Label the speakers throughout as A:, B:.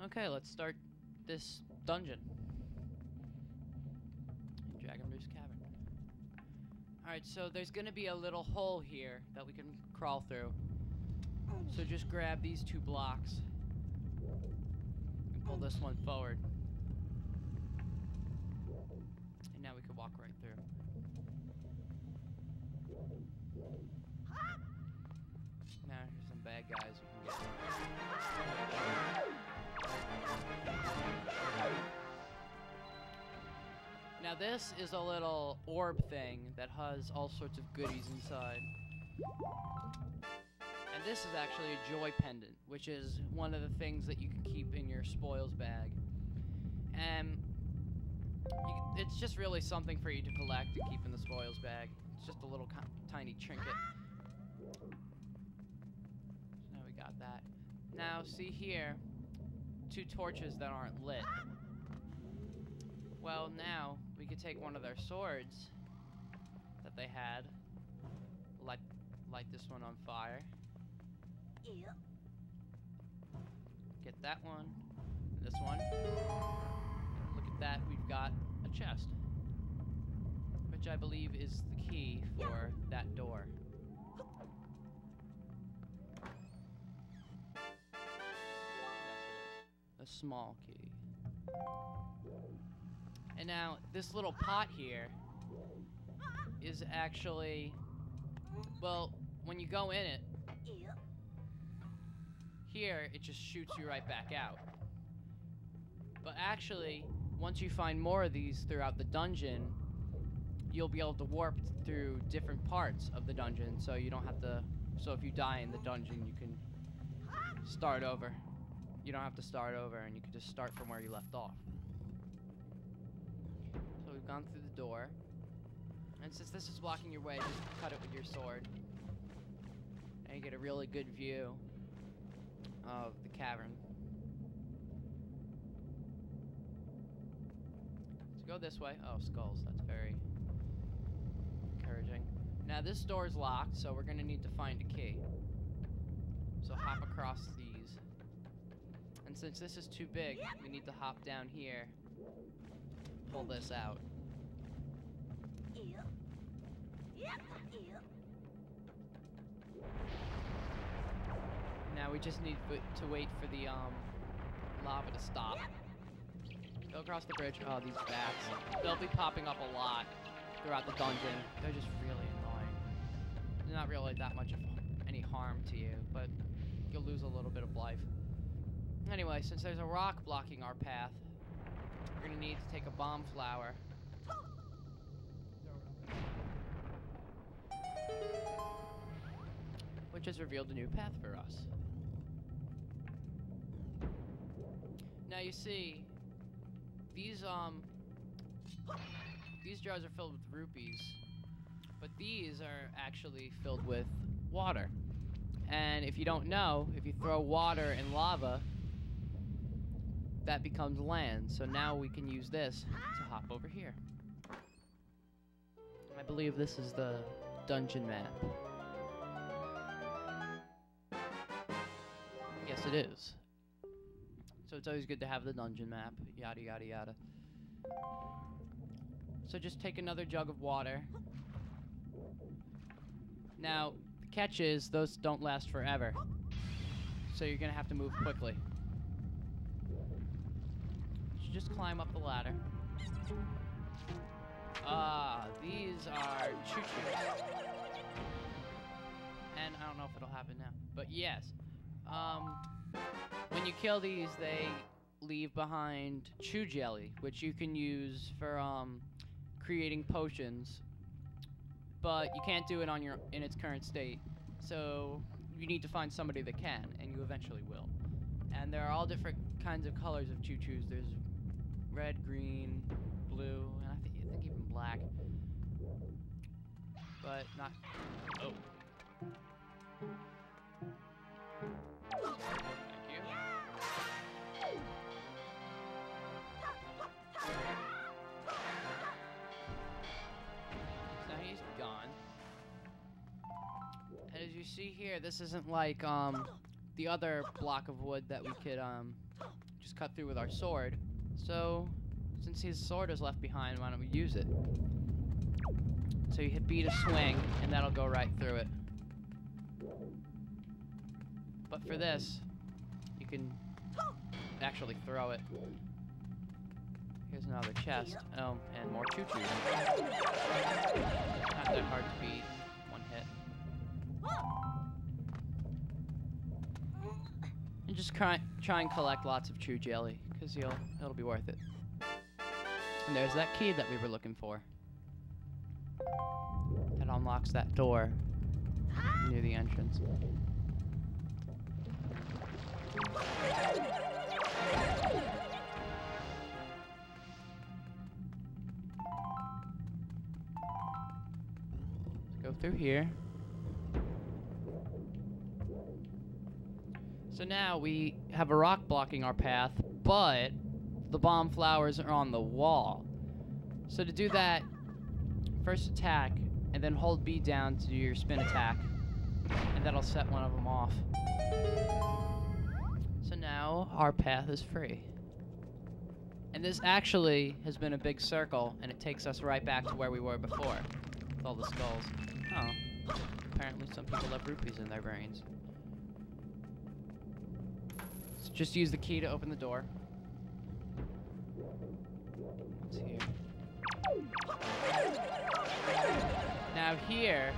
A: Okay, let's start this dungeon. Dragon Roost Cavern. Alright, so there's gonna be a little hole here that we can crawl through. So just grab these 2 blocks and pull this one forward. And now we can walk right through. Now here's some bad guys we can get. Now this is a little orb thing that has all sorts of goodies inside. And this is actually a joy pendant, which is one of the things that you can keep in your spoils bag. And it's just really something for you to collect and keep in the spoils bag. It's just a little tiny trinket. So now we got that. Now see here, 2 torches that aren't lit. Well, now we could take one of their swords that they had, light this one on fire. Get that one, and this one. And look at that, we've got a chest, which I believe is the key for that door. Yes, it is. A small key. And now, this little pot here is actually, well, when you go in it, here, it just shoots you right back out. But actually, once you find more of these throughout the dungeon, you'll be able to warp through different parts of the dungeon, so you don't have to, so if you die in the dungeon, you can start over. You don't have to start over, and you can just start from where you left off. So we've gone through the door, and since this is blocking your way, just cut it with your sword, and you get a really good view of the cavern. Let's go this way. Oh, skulls. That's very encouraging. Now this door is locked, so we're gonna need to find a key. So hop across these. And since this is too big, we need to hop down here. Pull this out. Now we just need to wait for the lava to stop. Go across the bridge. Oh, these bats. They'll be popping up a lot throughout the dungeon. They're just really annoying. They're not really that much of any harm to you, but you'll lose a little bit of life. Anyway, since there's a rock blocking our path, we're gonna need to take a bomb flower. Which has revealed a new path for us. Now you see, these jars are filled with rupees, but these are actually filled with water. And if you don't know, if you throw water in lava, that becomes land. So now we can use this to hop over here. I believe this is the dungeon map. Yes, it is. So it's always good to have the dungeon map, yada yada yada. So just take another jug of water. Now, the catch is, those don't last forever. So you're gonna have to move quickly. You just climb up the ladder. These are choo-choos. And I don't know if it'll happen now, but yes. When you kill these, they leave behind chew jelly, which you can use for creating potions, but you can't do it on in its current state. So you need to find somebody that can, and you eventually will. And there are all different kinds of colors of choo-choos. There's red, green, blue, and I think even black. But not. Oh. As you see here, this isn't like the other block of wood that we could just cut through with our sword. So, since his sword is left behind, why don't we use it? So you hit B to swing, and that'll go right through it. But for this, you can actually throw it. Here's another chest. Oh, and more choo-choos. Not that hard to beat. One hit. And just try and collect lots of true jelly, because it'll be worth it. And there's that key that we were looking for. That unlocks that door near the entrance. Go through here. So now we have a rock blocking our path, but the bomb flowers are on the wall. So to do that, first attack, and then hold B down to do your spin attack, and that'll set one of them off. So now our path is free. And this actually has been a big circle, and it takes us right back to where we were before, with all the skulls. Oh, apparently some people have rupees in their brains. So just use the key to open the door. What's here? Now here,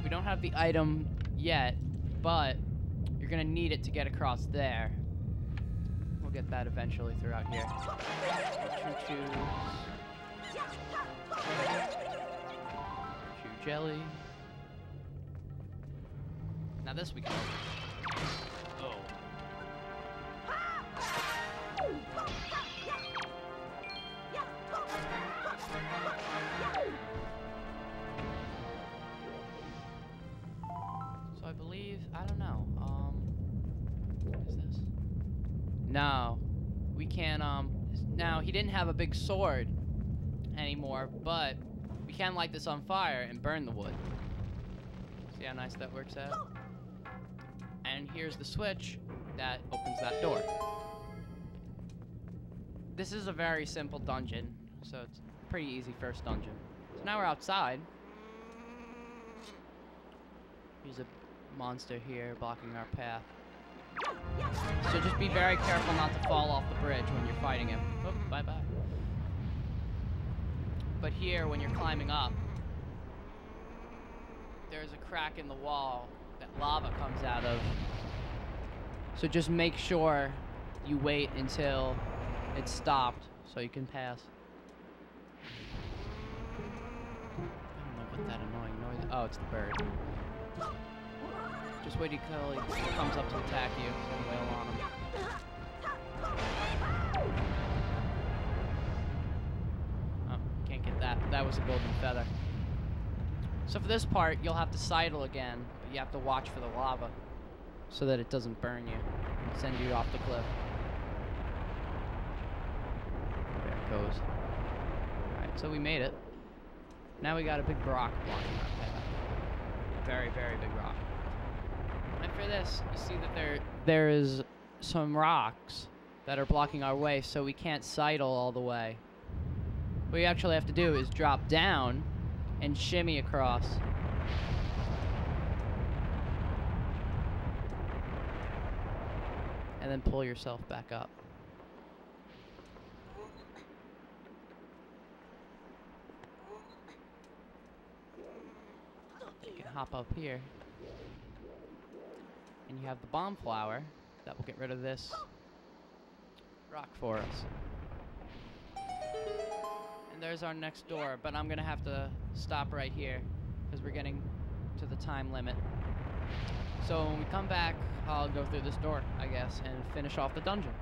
A: we don't have the item yet, but you're gonna need it to get across there. We'll get that eventually throughout here. Choo-choos. Choo jelly. Now this we can open. Oh. So I believe, I don't know, what is this? No, we can't, now he didn't have a big sword anymore, but we can light this on fire and burn the wood. See how nice that works out? And here's the switch that opens that door. This is a very simple dungeon, so it's a pretty easy first dungeon. So now we're outside. There's a monster here blocking our path. So just be very careful not to fall off the bridge when you're fighting him. Oh, bye-bye. But here, when you're climbing up, there's a crack in the wall that lava comes out of. So just make sure you wait until it's stopped so you can pass. I don't know what that annoying noise is. Oh, it's the bird. Just wait until he comes up to attack you and wail on him. Oh, can't get that. That was a golden feather. So for this part, you'll have to sidle again, but you have to watch for the lava so that it doesn't burn you and send you off the cliff. There it goes. Alright, so we made it. Now we got a big rock blocking our path. Very, very big rock. And for this, you see that there is some rocks that are blocking our way, so we can't sidle all the way. What you actually have to do is drop down and shimmy across. And then pull yourself back up. You can hop up here. And you have the bomb flower that will get rid of this rock for us. And there's our next door, but I'm gonna have to stop right here because we're getting to the time limit. So when we come back, I'll go through this door, I guess, and finish off the dungeon.